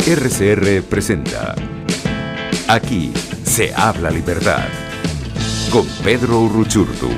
RCR presenta Aquí se habla libertad con Pedro Uruchurtu.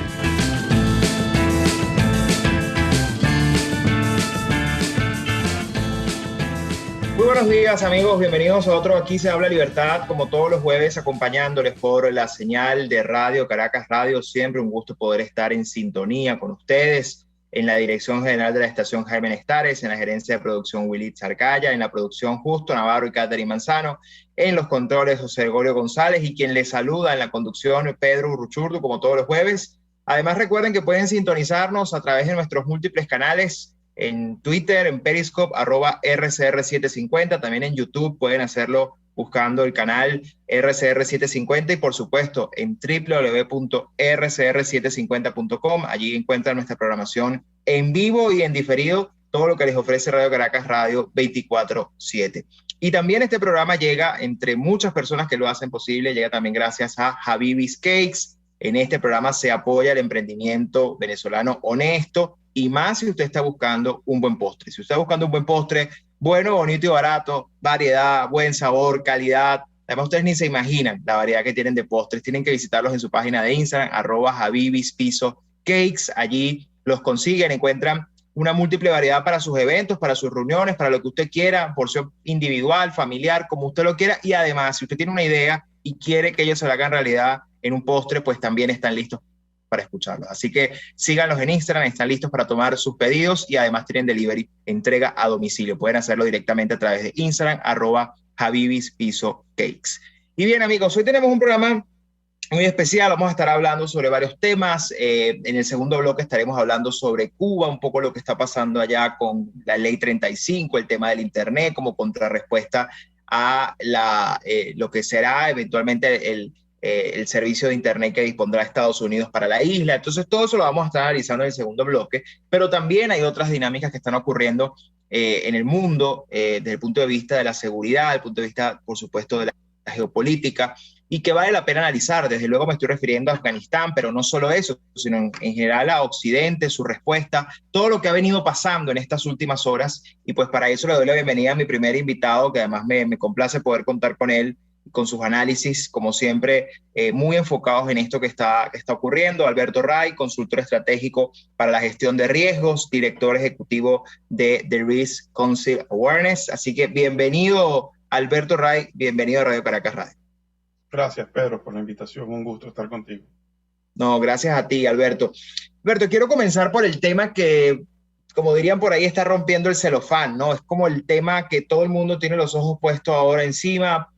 Muy buenos días, amigos, bienvenidos a otro Aquí se habla libertad, como todos los jueves, acompañándoles por la señal de Radio Caracas Radio. Siempre un gusto poder estar en sintonía con ustedes. En la dirección general de la estación, Jaime Nestares; en la gerencia de producción, Willy Zarcaya; en la producción, Justo Navarro y Catherine Manzano; en los controles, José Gregorio González; y quien les saluda en la conducción, Pedro Uruchurtu, como todos los jueves. Además, recuerden que pueden sintonizarnos a través de nuestros múltiples canales: en Twitter, en Periscope, @RCR750, también en YouTube pueden hacerlo buscando el canal RCR750, y por supuesto en www.rcr750.com. Allí encuentran nuestra programación en vivo y en diferido, todo lo que les ofrece Radio Caracas Radio 24/7. Y también este programa llega, entre muchas personas que lo hacen posible, llega también gracias a Habibis Cakes. En este programa se apoya el emprendimiento venezolano honesto, y más si usted está buscando un buen postre. Si usted está buscando un buen postre, bueno, bonito y barato, variedad, buen sabor, calidad. Además, ustedes ni se imaginan la variedad que tienen de postres. Tienen que visitarlos en su página de Instagram, @habibispiso_cakes. Allí los consiguen, encuentran una múltiple variedad para sus eventos, para sus reuniones, para lo que usted quiera, porción individual, familiar, como usted lo quiera. Y además, si usted tiene una idea y quiere que ellos se la hagan realidad en un postre, pues también están listos para escucharlo. Así que síganlos en Instagram, están listos para tomar sus pedidos, y además tienen delivery, entrega a domicilio. Pueden hacerlo directamente a través de Instagram, @habibispiso_cakes. Y bien, amigos, hoy tenemos un programa muy especial. Vamos a estar hablando sobre varios temas. En el segundo bloque estaremos hablando sobre Cuba, un poco lo que está pasando allá con la ley 35, el tema del internet como contrarrespuesta a lo que será eventualmente el servicio de internet que dispondrá Estados Unidos para la isla. Entonces, todo eso lo vamos a estar analizando en el segundo bloque, pero también hay otras dinámicas que están ocurriendo en el mundo, desde el punto de vista de la seguridad, desde el punto de vista, por supuesto, de la geopolítica, y que vale la pena analizar. Desde luego me estoy refiriendo a Afganistán, pero no solo eso, sino en general a Occidente, su respuesta, todo lo que ha venido pasando en estas últimas horas. Y pues para eso le doy la bienvenida a mi primer invitado, que además me complace poder contar con él, con sus análisis, como siempre, muy enfocados en esto que está ocurriendo. Alberto Ray, consultor estratégico para la gestión de riesgos, director ejecutivo de The Risk Council Awareness. Así que bienvenido, Alberto Ray, bienvenido a Radio Caracas Radio. Gracias, Pedro, por la invitación. Un gusto estar contigo. No, gracias a ti, Alberto. Alberto, quiero comenzar por el tema que, como dirían por ahí, está rompiendo el celofán, ¿no? Es como el tema que todo el mundo tiene los ojos puestos ahora encima.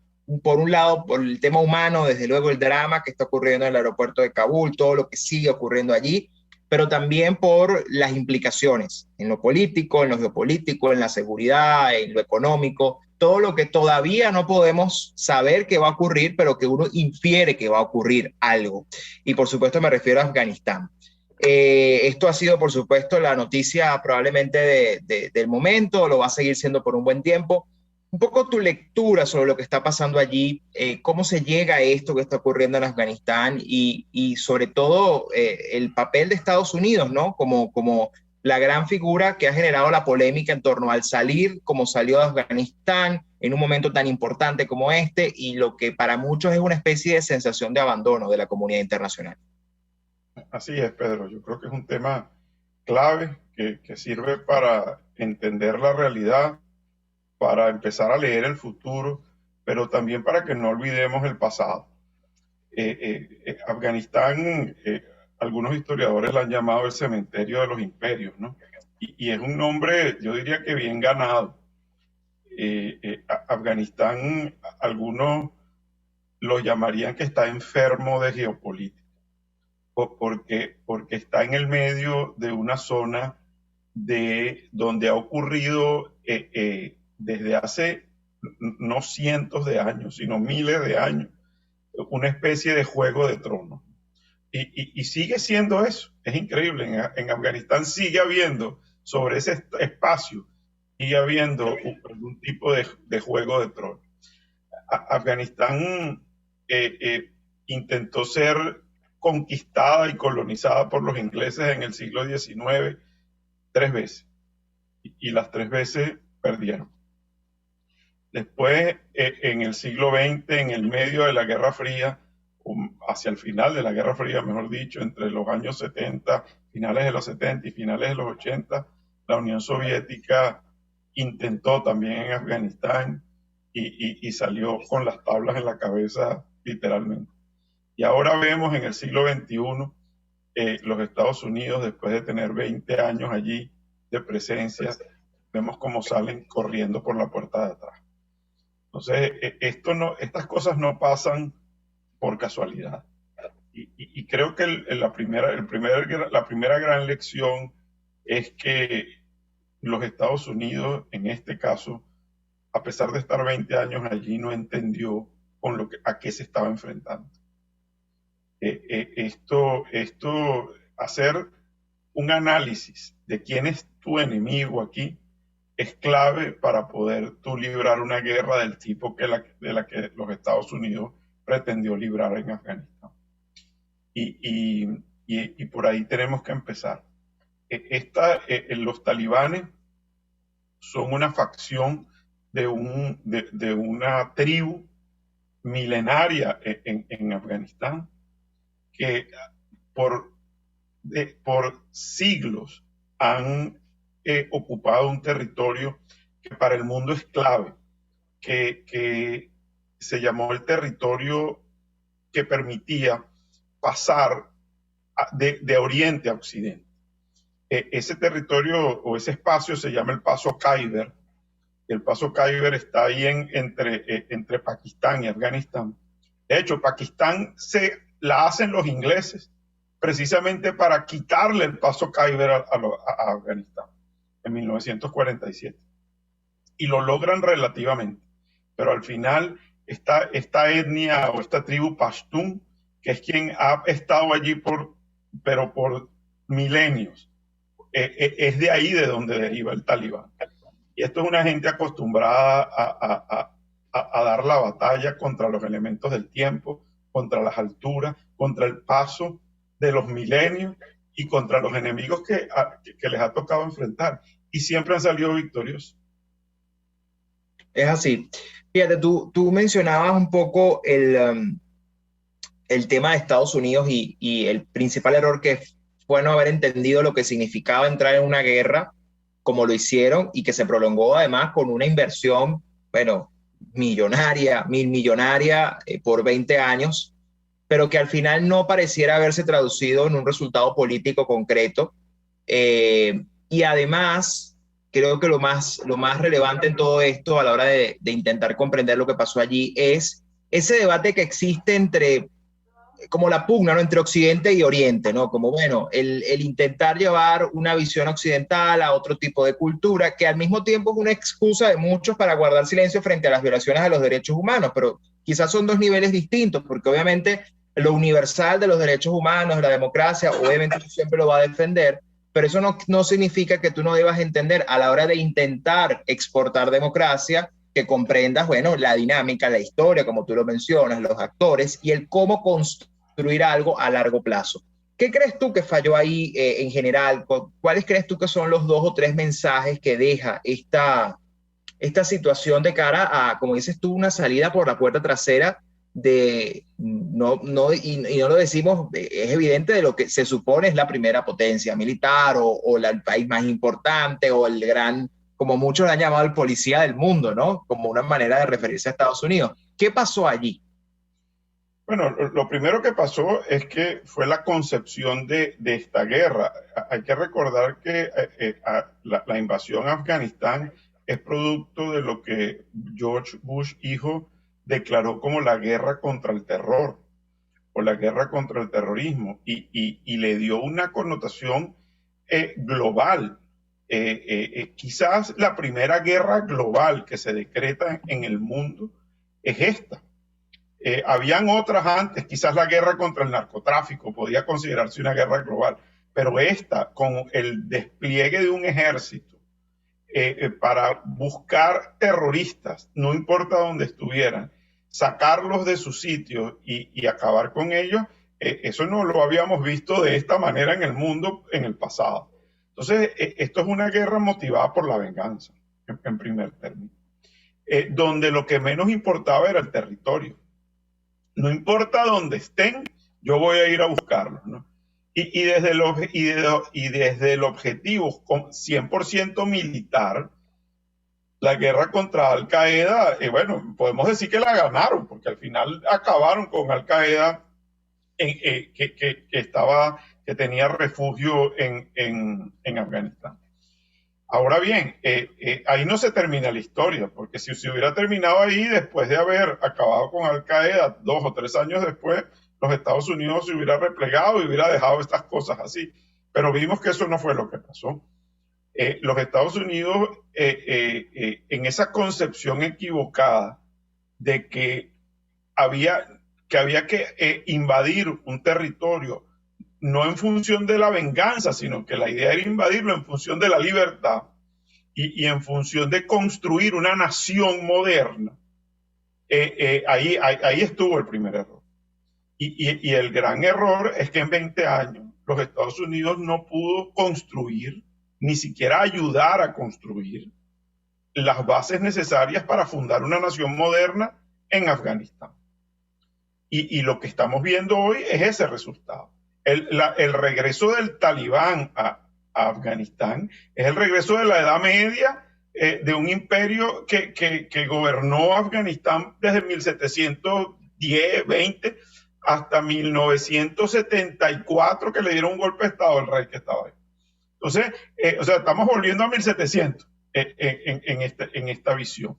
Por un lado, por el tema humano, desde luego el drama que está ocurriendo en el aeropuerto de Kabul, todo lo que sigue ocurriendo allí, pero también por las implicaciones en lo político, en lo geopolítico, en la seguridad, en lo económico, todo lo que todavía no podemos saber que va a ocurrir, pero que uno infiere que va a ocurrir algo. Y por supuesto me refiero a Afganistán. Esto ha sido, por supuesto, la noticia probablemente del momento, lo va a seguir siendo por un buen tiempo. Un poco tu lectura sobre lo que está pasando allí, cómo se llega a esto que está ocurriendo en Afganistán, y sobre todo el papel de Estados Unidos, ¿no? Como la gran figura que ha generado la polémica en torno al salir, como salió de Afganistán en un momento tan importante como este, y lo que para muchos es una especie de sensación de abandono de la comunidad internacional. Así es, Pedro. Yo creo que es un tema clave que sirve para entender la realidad, para empezar a leer el futuro, pero también para que no olvidemos el pasado. Afganistán, algunos historiadores la han llamado el cementerio de los imperios, ¿no? Y es un nombre, yo diría que bien ganado. Afganistán, algunos lo llamarían que está enfermo de geopolítica, porque está en el medio de una zona donde ha ocurrido desde hace no cientos de años, sino miles de años, una especie de juego de tronos. Y sigue siendo eso. Es increíble. En Afganistán sigue habiendo, sobre ese espacio, sigue habiendo un tipo de juego de tronos. Afganistán intentó ser conquistada y colonizada por los ingleses en el siglo XIX 3 veces. Y las 3 veces perdieron. Después, en el siglo XX, en el medio de la Guerra Fría, hacia el final de la Guerra Fría, mejor dicho, entre los años 70, finales de los 70 y finales de los 80, la Unión Soviética intentó también en Afganistán y salió con las tablas en la cabeza, literalmente. Y ahora vemos en el siglo XXI los Estados Unidos, después de tener 20 años allí de presencia, vemos cómo salen corriendo por la puerta de atrás. Entonces, estas cosas no pasan por casualidad. Y creo que la primera gran lección es que los Estados Unidos, en este caso, a pesar de estar 20 años allí, no entendió a qué se estaba enfrentando. Hacer un análisis de quién es tu enemigo aquí es clave para poder tú librar una guerra del tipo de la que los Estados Unidos pretendió librar en Afganistán. Y por ahí tenemos que empezar. Los talibanes son una facción de una tribu milenaria en Afganistán que por siglos han ocupado un territorio que para el mundo es clave, que se llamó el territorio que permitía pasar de oriente a occidente. Ese territorio o ese espacio se llama el Paso Khyber. El Paso Khyber está ahí entre Pakistán y Afganistán. De hecho, Pakistán la hacen los ingleses precisamente para quitarle el Paso Khyber a Afganistán en 1947. Y lo logran relativamente. Pero al final, esta etnia o esta tribu Pashtun, que es quien ha estado allí por milenios, es de ahí de donde deriva el talibán. Y esto es una gente acostumbrada a dar la batalla contra los elementos del tiempo, contra las alturas, contra el paso de los milenios y contra los enemigos que les ha tocado enfrentar. Y siempre han salido victoriosos. Es así. Fíjate, tú mencionabas un poco el tema de Estados Unidos y el principal error que fue no haber entendido lo que significaba entrar en una guerra como lo hicieron y que se prolongó además con una inversión, bueno, millonaria, millonaria por 20 años, pero que al final no pareciera haberse traducido en un resultado político concreto. Y además, creo que lo más relevante en todo esto a la hora de intentar comprender lo que pasó allí es ese debate que existe entre, como la pugna, ¿no?, entre Occidente y Oriente, ¿no? Como, bueno, el intentar llevar una visión occidental a otro tipo de cultura, que al mismo tiempo es una excusa de muchos para guardar silencio frente a las violaciones a los derechos humanos, pero quizás son dos niveles distintos, porque obviamente lo universal de los derechos humanos, de la democracia, obviamente siempre lo va a defender, pero eso no significa que tú no debas entender a la hora de intentar exportar democracia, que comprendas, bueno, la dinámica, la historia, como tú lo mencionas, los actores y el cómo construir algo a largo plazo. ¿Qué crees tú que falló ahí en general? ¿Cuáles crees tú que son los 2 o 3 mensajes que deja esta situación de cara a, como dices tú, una salida por la puerta trasera y no lo decimos, es evidente, de lo que se supone es la primera potencia militar o el país más importante o el gran, como muchos lo han llamado, el policía del mundo, ¿no? Como una manera de referirse a Estados Unidos. ¿Qué pasó allí? Bueno, lo primero que pasó es que fue la concepción de esta guerra. Hay que recordar que la invasión a Afganistán es producto de lo que George Bush hijo declaró como la guerra contra el terror o la guerra contra el terrorismo y le dio una connotación global. Quizás la primera guerra global que se decreta en el mundo es esta. Habían otras antes, quizás la guerra contra el narcotráfico podía considerarse una guerra global, pero esta, con el despliegue de un ejército para buscar terroristas, no importa dónde estuvieran, sacarlos de sus sitios y acabar con ellos, eso no lo habíamos visto de esta manera en el mundo en el pasado. Entonces, esto es una guerra motivada por la venganza, en primer término. donde lo que menos importaba era el territorio. No importa dónde estén, yo voy a ir a buscarlos, ¿no? Y desde el objetivo 100% militar, la guerra contra Al Qaeda, bueno, podemos decir que la ganaron, porque al final acabaron con Al Qaeda, que tenía refugio en Afganistán. Ahora bien, ahí no se termina la historia, porque si se hubiera terminado ahí, después de haber acabado con Al Qaeda 2 o 3 años después, los Estados Unidos se hubiera replegado y hubiera dejado estas cosas así. Pero vimos que eso no fue lo que pasó. Los Estados Unidos, en esa concepción equivocada de que había que invadir un territorio, no en función de la venganza, sino que la idea era invadirlo en función de la libertad y en función de construir una nación moderna. Ahí estuvo el primer error. Y el gran error es que en 20 años los Estados Unidos no pudo construir, ni siquiera ayudar a construir las bases necesarias para fundar una nación moderna en Afganistán. Y lo que estamos viendo hoy es ese resultado. El regreso del Talibán a Afganistán es el regreso de la Edad Media, de un imperio que gobernó Afganistán desde 1710, 20 hasta 1974, que le dieron un golpe de estado al rey que estaba ahí. Entonces, estamos volviendo a 1700 en esta visión.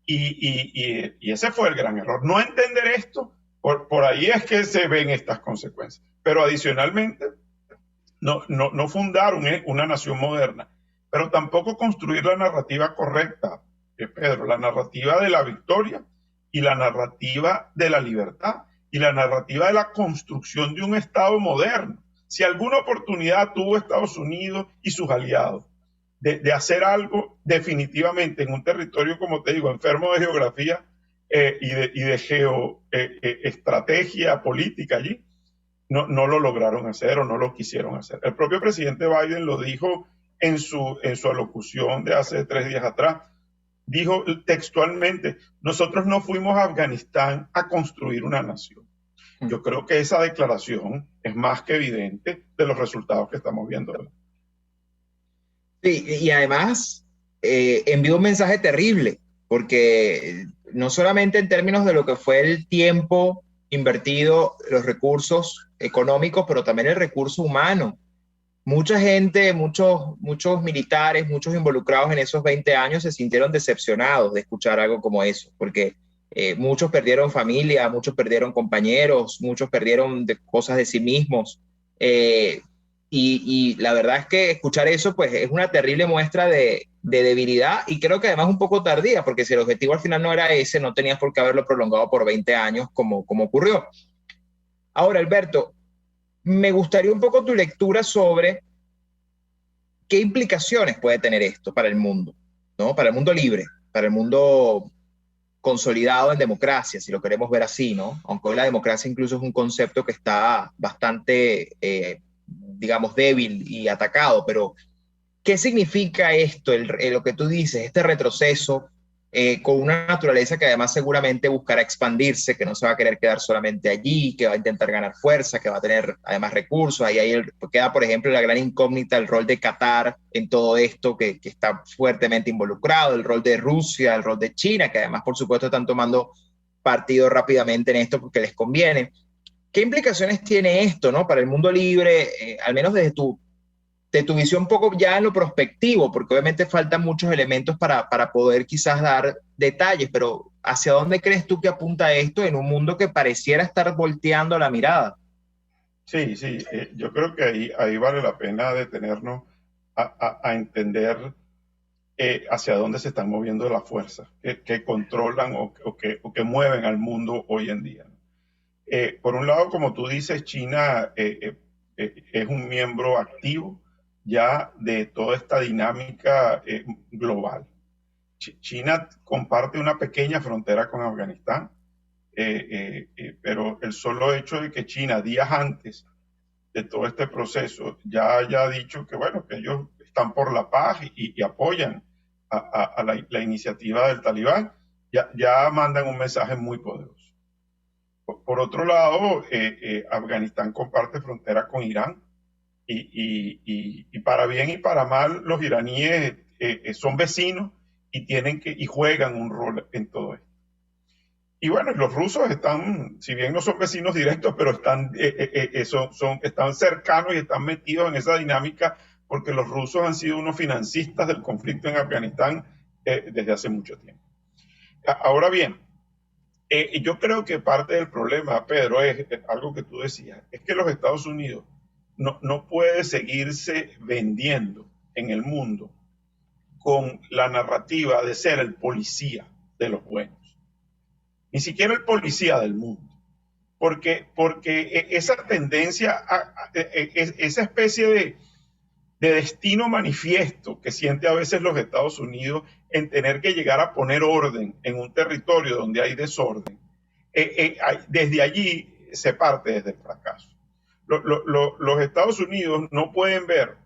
Y ese fue el gran error. No entender esto, por ahí es que se ven estas consecuencias. Pero adicionalmente, no fundar una nación moderna, pero tampoco construir la narrativa correcta, Pedro, la narrativa de la victoria y la narrativa de la libertad y la narrativa de la construcción de un Estado moderno. Si alguna oportunidad tuvo Estados Unidos y sus aliados de hacer algo definitivamente en un territorio, como te digo, enfermo de geografía y de geoestrategia política allí, no lo lograron hacer o no lo quisieron hacer. El propio presidente Biden lo dijo en su alocución de hace 3 días atrás. Dijo textualmente: nosotros no fuimos a Afganistán a construir una nación. Yo creo que esa declaración es más que evidente de los resultados que estamos viendo hoy. Sí, y además envió un mensaje terrible, porque no solamente en términos de lo que fue el tiempo invertido, los recursos económicos, pero también el recurso humano. Mucha gente, muchos militares, muchos involucrados en esos 20 años se sintieron decepcionados de escuchar algo como eso, porque muchos perdieron familia, muchos perdieron compañeros, muchos perdieron cosas de sí mismos. Y la verdad es que escuchar eso pues es una terrible muestra de debilidad, y creo que además un poco tardía, porque si el objetivo al final no era ese, no tenías por qué haberlo prolongado por 20 años como ocurrió. Ahora, Alberto, me gustaría un poco tu lectura sobre qué implicaciones puede tener esto para el mundo, ¿no? Para el mundo libre, para el mundo consolidado en democracia, si lo queremos ver así, ¿no? Aunque hoy la democracia incluso es un concepto que está bastante, digamos, débil y atacado, pero ¿qué significa esto, lo que tú dices, este retroceso con una naturaleza que además seguramente buscará expandirse, que no se va a querer quedar solamente allí, que va a intentar ganar fuerza, que va a tener además recursos? Ahí queda, por ejemplo, la gran incógnita, el rol de Qatar en todo esto, que está fuertemente involucrado, el rol de Rusia, el rol de China, que además, por supuesto, están tomando partido rápidamente en esto porque les conviene. ¿Qué implicaciones tiene esto, ¿no? Para el mundo libre, al menos desde tu visión un poco ya en lo prospectivo, porque obviamente faltan muchos elementos para poder quizás dar detalles, pero ¿hacia dónde crees tú que apunta esto en un mundo que pareciera estar volteando la mirada? Sí, yo creo que ahí vale la pena detenernos a entender hacia dónde se están moviendo las fuerzas que controlan o que mueven al mundo hoy en día. Por un lado, como tú dices, China es un miembro activo ya de toda esta dinámica global. China comparte una pequeña frontera con Afganistán, pero el solo hecho de que China, días antes de todo este proceso, ya haya dicho que, bueno, que ellos están por la paz y apoyan a la iniciativa del Talibán, ya mandan un mensaje muy poderoso. Por otro lado, Afganistán comparte frontera con Irán y para bien y para mal los iraníes son vecinos y juegan un rol en todo esto. Y bueno, los rusos están, si bien no son vecinos directos, pero están cercanos y están metidos en esa dinámica porque los rusos han sido unos financistas del conflicto en Afganistán desde hace mucho tiempo. Ahora bien, yo creo que parte del problema, Pedro, es algo que tú decías, es que los Estados Unidos no puede seguirse vendiendo en el mundo con la narrativa de ser el policía de los buenos. Ni siquiera el policía del mundo. Porque esa tendencia, esa especie de destino manifiesto que siente a veces los Estados Unidos en tener que llegar a poner orden en un territorio donde hay desorden, desde allí se parte desde el fracaso. Los Estados Unidos no pueden ver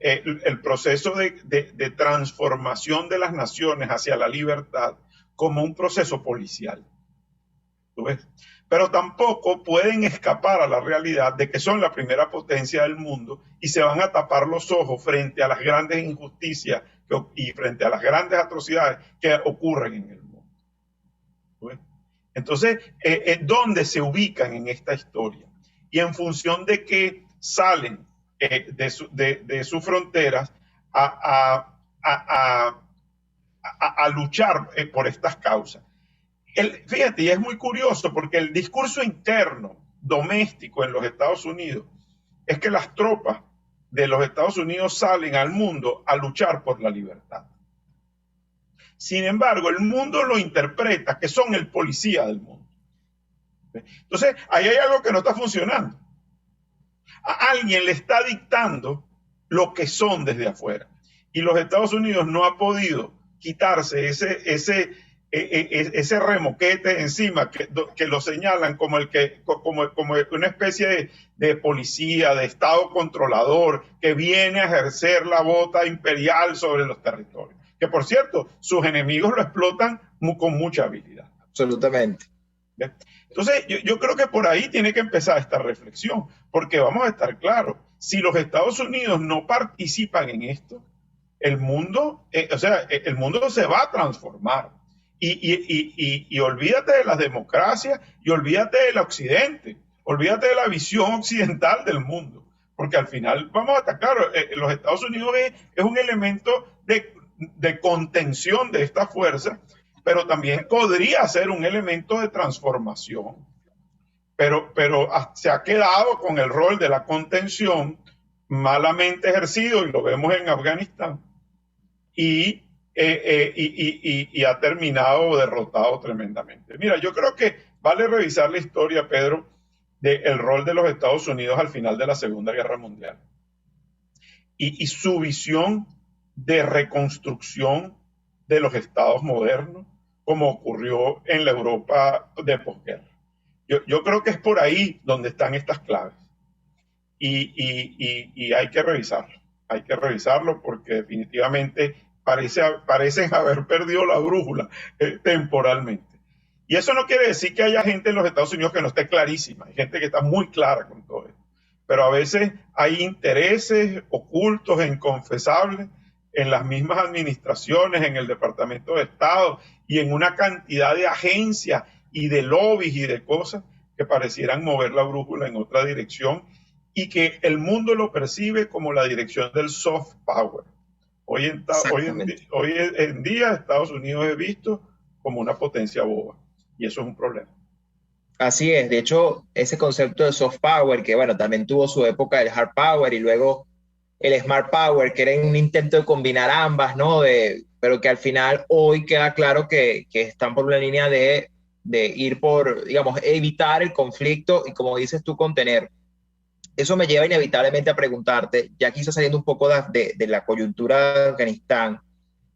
el proceso de transformación de las naciones hacia la libertad como un proceso policial. ¿Tú ves? Pero tampoco pueden escapar a la realidad de que son la primera potencia del mundo y se van a tapar los ojos frente a las grandes injusticias y frente a las grandes atrocidades que ocurren en el mundo. ¿Tú ves? Entonces, ¿dónde se ubican en esta historia? Y en función de que salen de sus fronteras a luchar por estas causas. Fíjate, y es muy curioso porque el discurso interno, doméstico en los Estados Unidos, es que las tropas de los Estados Unidos salen al mundo a luchar por la libertad. Sin embargo, el mundo lo interpreta que son el policía del mundo. Entonces, ahí hay algo que no está funcionando. A alguien le está dictando lo que son desde afuera. Y los Estados Unidos no ha podido quitarse ese remoquete encima que lo señalan como una especie de policía, de Estado controlador que viene a ejercer la bota imperial sobre los territorios. Que por cierto, sus enemigos lo explotan con mucha habilidad. Absolutamente. ¿Ves? Entonces, yo creo que por ahí tiene que empezar esta reflexión, porque vamos a estar claros, si los Estados Unidos no participan en esto, el mundo se va a transformar. Y olvídate de las democracias y olvídate del occidente, olvídate de la visión occidental del mundo, porque al final, vamos a estar claros, los Estados Unidos es un elemento de contención de esta fuerza, pero también podría ser un elemento de transformación. Pero se ha quedado con el rol de la contención malamente ejercido, y lo vemos en Afganistán, y ha terminado derrotado tremendamente. Mira, yo creo que vale revisar la historia, Pedro, del rol de los Estados Unidos al final de la Segunda Guerra Mundial y su visión de reconstrucción de los estados modernos, como ocurrió en la Europa de posguerra. Yo creo que es por ahí donde están estas claves y hay que revisarlo porque definitivamente parecen haber perdido la brújula temporalmente. Y eso no quiere decir que haya gente en los Estados Unidos que no esté clarísima, hay gente que está muy clara con todo esto, pero a veces hay intereses ocultos e inconfesables en las mismas administraciones, en el Departamento de Estado y en una cantidad de agencias y de lobbies y de cosas que parecieran mover la brújula en otra dirección y que el mundo lo percibe como la dirección del soft power. Hoy en día Estados Unidos es visto como una potencia boba y eso es un problema. Así es, de hecho, ese concepto de soft power, que bueno, también tuvo su época del hard power y luego el smart power, que era un intento de combinar ambas, ¿no? Pero que al final hoy queda claro que están por una línea de ir por, digamos, evitar el conflicto y, como dices tú, contener. Eso me lleva inevitablemente a preguntarte, ya quizás saliendo un poco de la coyuntura de Afganistán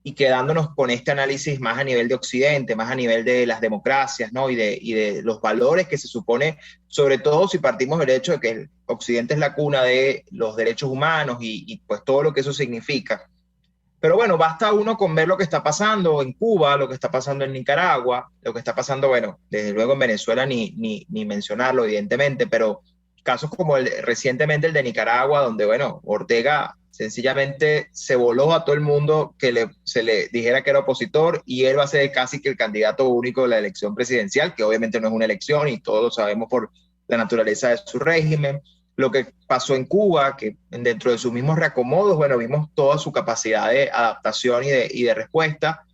y quedándonos con este análisis más a nivel de Occidente, más a nivel de las democracias, ¿no? y de los valores que se supone, sobre todo si partimos del hecho de que el Occidente es la cuna de los derechos humanos y pues todo lo que eso significa. Pero bueno, basta uno con ver lo que está pasando en Cuba, lo que está pasando en Nicaragua, lo que está pasando, bueno, desde luego en Venezuela ni mencionarlo, evidentemente, pero casos como recientemente el de Nicaragua, donde, bueno, Ortega sencillamente se voló a todo el mundo que se le dijera que era opositor y él va a ser casi que el candidato único de la elección presidencial, que obviamente no es una elección y todos lo sabemos por la naturaleza de su régimen. Lo que pasó en Cuba, que dentro de sus mismos reacomodos, bueno, vimos toda su capacidad de adaptación y de respuesta.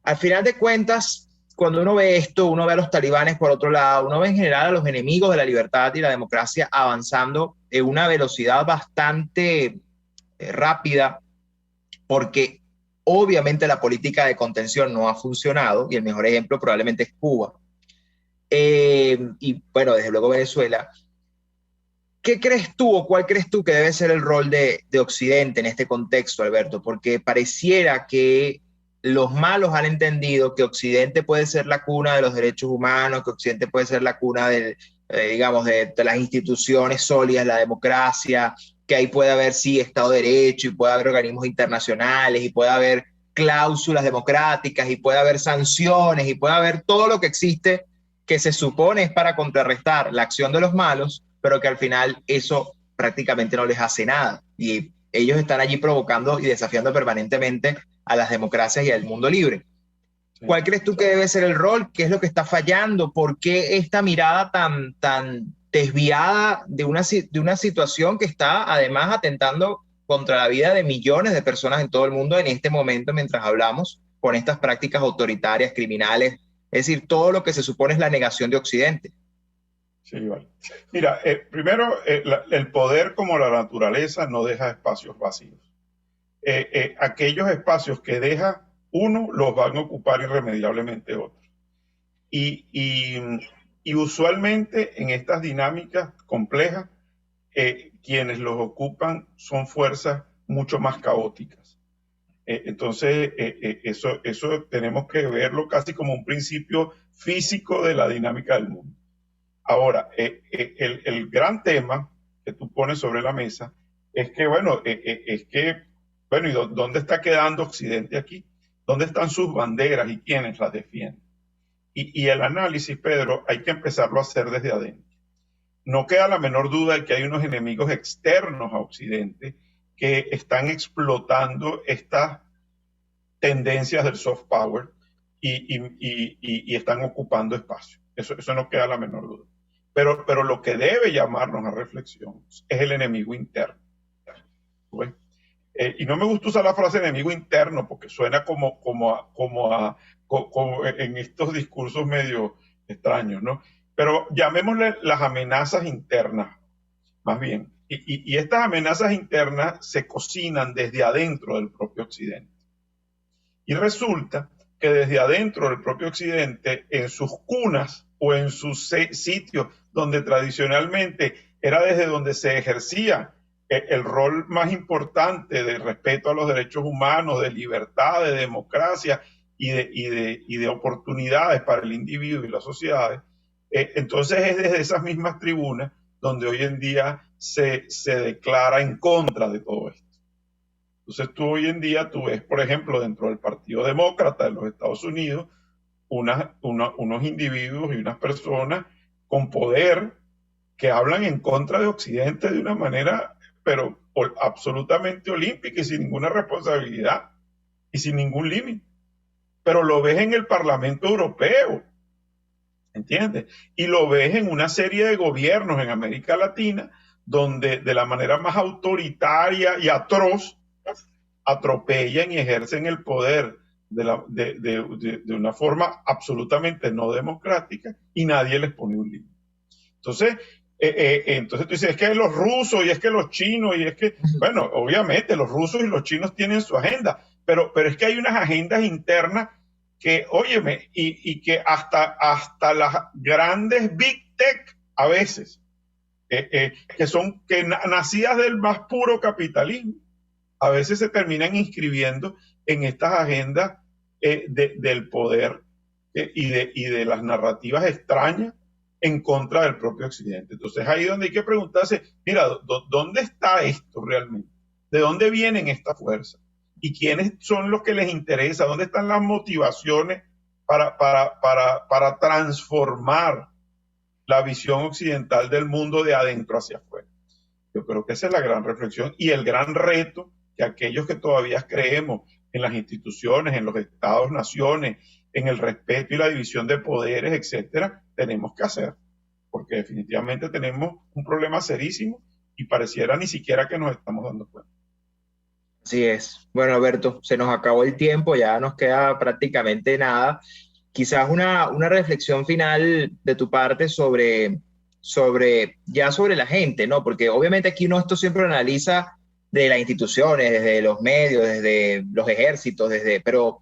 Al final de cuentas, cuando uno ve esto, uno ve a los talibanes por otro lado, uno ve en general a los enemigos de la libertad y la democracia avanzando en una velocidad bastante rápida, porque obviamente la política de contención no ha funcionado, y el mejor ejemplo probablemente es Cuba. Y bueno, desde luego Venezuela. ¿Qué crees tú o cuál crees tú que debe ser el rol de Occidente en este contexto, Alberto? Porque pareciera que los malos han entendido que Occidente puede ser la cuna de los derechos humanos, que Occidente puede ser la cuna digamos, de las instituciones sólidas, la democracia, que ahí puede haber, sí, Estado de Derecho, y puede haber organismos internacionales, y puede haber cláusulas democráticas, y puede haber sanciones, y puede haber todo lo que existe que se supone es para contrarrestar la acción de los malos, pero que al final eso prácticamente no les hace nada. Y ellos están allí provocando y desafiando permanentemente a las democracias y al mundo libre. ¿Cuál crees tú que debe ser el rol? ¿Qué es lo que está fallando? ¿Por qué esta mirada tan desviada de una situación que está además atentando contra la vida de millones de personas en todo el mundo en este momento mientras hablamos, con estas prácticas autoritarias, criminales? Es decir, todo lo que se supone es la negación de Occidente. Sí, vale. Mira, primero, el poder como la naturaleza no deja espacios vacíos. Aquellos espacios que deja uno los van a ocupar irremediablemente otros. Y usualmente en estas dinámicas complejas, quienes los ocupan son fuerzas mucho más caóticas. Entonces, eso tenemos que verlo casi como un principio físico de la dinámica del mundo. Ahora, el gran tema que tú pones sobre la mesa es que, bueno, ¿y dónde está quedando Occidente aquí? ¿Dónde están sus banderas y quiénes las defienden? Y el análisis, Pedro, hay que empezarlo a hacer desde adentro. No queda la menor duda de que hay unos enemigos externos a Occidente que están explotando estas tendencias del soft power y están ocupando espacio. Eso no queda la menor duda. Pero lo que debe llamarnos a reflexión es el enemigo interno. ¿Ves? Y no me gusta usar la frase enemigo interno porque suena como en estos discursos medio extraños, ¿no? Pero llamémosle las amenazas internas, más bien. Y estas amenazas internas se cocinan desde adentro del propio Occidente. Y resulta que desde adentro del propio Occidente, en sus cunas o en sus sitios donde tradicionalmente era desde donde se ejercía el rol más importante de respeto a los derechos humanos, de libertad, de democracia y de oportunidades para el individuo y las sociedades, entonces es desde esas mismas tribunas donde hoy en día se declara en contra de todo esto. Entonces tú hoy en día, tú ves, por ejemplo, dentro del Partido Demócrata de los Estados Unidos, unos individuos y unas personas con poder que hablan en contra de Occidente de una manera, pero absolutamente olímpica y sin ninguna responsabilidad y sin ningún límite. Pero lo ves en el Parlamento Europeo, ¿entiendes? Y lo ves en una serie de gobiernos en América Latina donde de la manera más autoritaria y atroz atropellan y ejercen el poder de una forma absolutamente no democrática y nadie les pone un límite. Entonces tú dices, es que los rusos y es que los chinos y es que, bueno, obviamente los rusos y los chinos tienen su agenda, pero es que hay unas agendas internas que, óyeme, y que hasta las grandes big tech a veces, que son nacidas del más puro capitalismo, a veces se terminan inscribiendo en estas agendas del poder y de las narrativas extrañas en contra del propio Occidente. Entonces ahí es donde hay que preguntarse, mira, ¿dónde está esto realmente? ¿De dónde vienen estas fuerzas? y quiénes son los que les interesa, dónde están las motivaciones para transformar la visión occidental del mundo de adentro hacia afuera. Yo creo que esa es la gran reflexión y el gran reto que aquellos que todavía creemos en las instituciones, en los estados, naciones, en el respeto y la división de poderes, etcétera, tenemos que hacer, porque definitivamente tenemos un problema serísimo y pareciera ni siquiera que nos estamos dando cuenta. Así es. Bueno, Alberto, se nos acabó el tiempo, ya nos queda prácticamente nada. Quizás una reflexión final de tu parte sobre la gente, ¿no? Porque obviamente aquí esto siempre lo analiza de las instituciones, desde los medios, desde los ejércitos, pero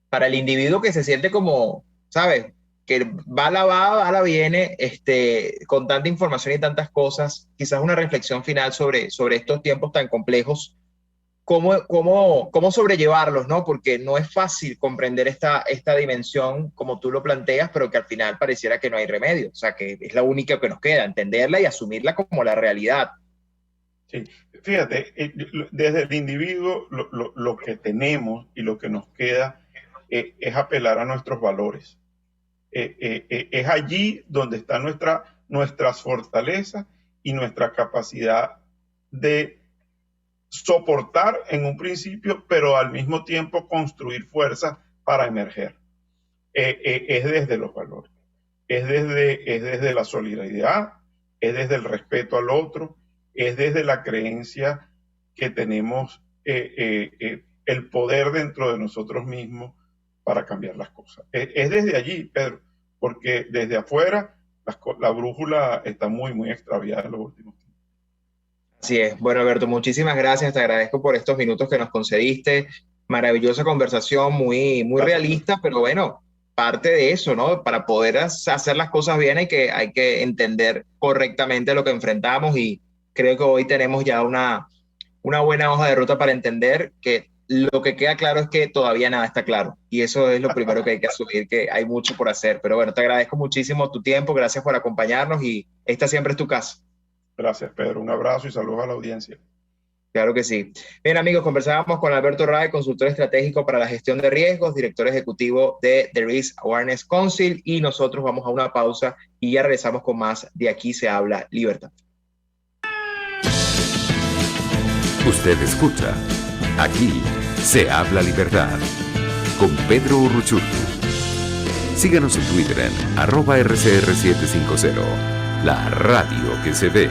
para el individuo que se siente como, ¿sabes? Que va a la viene, con tanta información y tantas cosas, quizás una reflexión final sobre estos tiempos tan complejos. ¿Cómo sobrellevarlos, ¿no? Porque no es fácil comprender esta dimensión como tú lo planteas, pero que al final pareciera que no hay remedio. O sea, que es la única que nos queda, entenderla y asumirla como la realidad. Sí, fíjate, desde el individuo lo que tenemos y lo que nos queda es apelar a nuestros valores. Es allí donde están nuestras fortalezas y nuestra capacidad de soportar en un principio, pero al mismo tiempo construir fuerzas para emerger. Es desde los valores, es desde la solidaridad, es desde el respeto al otro, es desde la creencia que tenemos el poder dentro de nosotros mismos para cambiar las cosas. Es desde allí, Pedro, porque desde afuera la brújula está muy, muy extraviada en los últimos tiempos. Así es. Bueno, Alberto, muchísimas gracias. Te agradezco por estos minutos que nos concediste. Maravillosa conversación, muy, muy realista, pero bueno, parte de eso, ¿no? Para poder hacer las cosas bien hay que entender correctamente lo que enfrentamos y creo que hoy tenemos ya una buena hoja de ruta para entender que lo que queda claro es que todavía nada está claro y eso es lo primero que hay que asumir, que hay mucho por hacer. Pero bueno, te agradezco muchísimo tu tiempo, gracias por acompañarnos y esta siempre es tu casa. Gracias, Pedro. Un abrazo y saludos a la audiencia. Claro que sí. Bien, amigos, conversábamos con Alberto Rae, consultor estratégico para la gestión de riesgos, director ejecutivo de The Risk Awareness Council, y nosotros vamos a una pausa y ya regresamos con más de Aquí se habla libertad. Usted escucha Aquí se habla libertad con Pedro Urruchurtu. Síganos en Twitter en @RCR750, la radio que se ve.